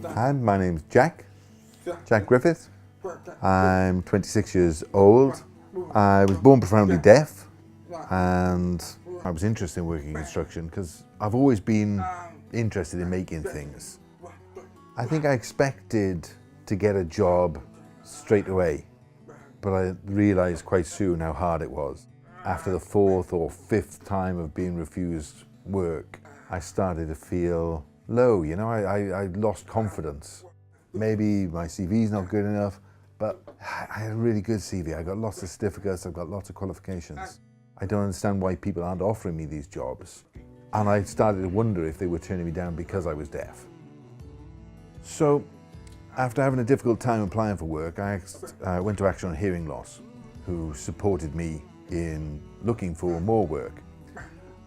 Hi, my name's Jack Griffith. I'm 26 years old. I was born profoundly deaf, and I was interested in working in construction because I've always been interested in making things. I think I expected to get a job straight away, but I realised quite soon how hard it was. After the fourth or fifth time of being refused work, I started to feel low, you know, I lost confidence. Maybe my CV's not good enough, but I had a really good CV. I got lots of certificates, I've got lots of qualifications. I don't understand why people aren't offering me these jobs. And I started to wonder if they were turning me down because I was deaf. So, after having a difficult time applying for work, I went to Action on Hearing Loss, who supported me in looking for more work.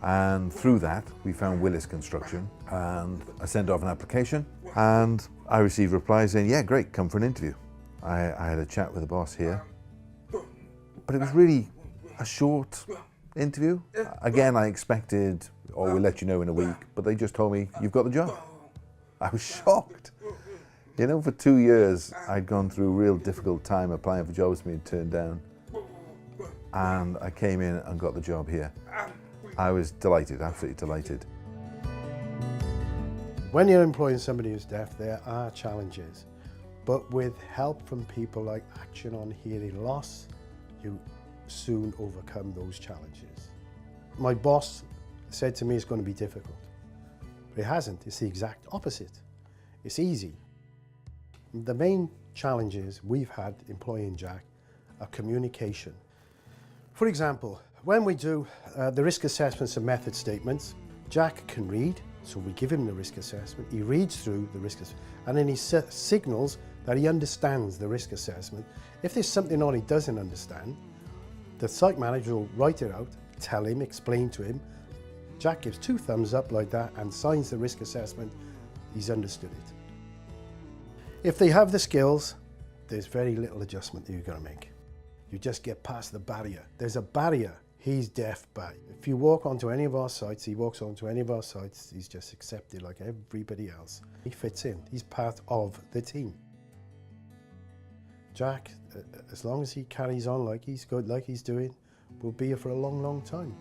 And through that, we found Willis Construction, and I sent off an application, and I received replies saying, yeah, great, come for an interview. I had a chat with the boss here, but it was really a short interview. Again, I expected, oh, we'll let you know in a week, but they just told me, you've got the job. I was shocked. You know, for 2 years, I'd gone through a real difficult time applying for jobs being turned down, and I came in and got the job here. I was delighted, absolutely delighted. When you're employing somebody who's deaf, there are challenges, but with help from people like Action on Hearing Loss, you soon overcome those challenges. My boss said to me it's going to be difficult, but it hasn't. It's the exact opposite. It's easy. The main challenges we've had employing Jack are communication. For example, when we do the risk assessments and method statements, Jack can read, so we give him the risk assessment, he reads through the risk assessment, and then he signals that he understands the risk assessment. If there's something on he doesn't understand, the site manager will write it out, tell him, explain to him. Jack gives 2 thumbs up like that and signs the risk assessment, he's understood it. If they have the skills, there's very little adjustment that you're going to make. You just get past the barrier. There's a barrier. He's deaf, but if you walk onto any of our sites, he walks onto any of our sites, he's just accepted like everybody else. He fits in. He's part of the team. Jack, as long as he carries on like he's good, like he's doing, will be here for a long, long time.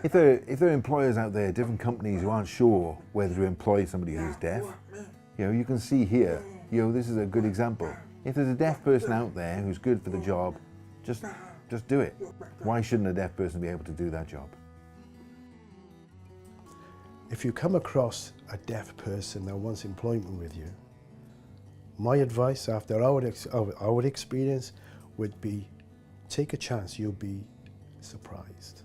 If there are employers out there, different companies who aren't sure whether to employ somebody who's deaf, you know, you can see here, you know, this is a good example. If there's a deaf person out there who's good for the job, just do it. Why shouldn't a deaf person be able to do that job? If you come across a deaf person that wants employment with you, my advice after our experience would be, take a chance, you'll be surprised.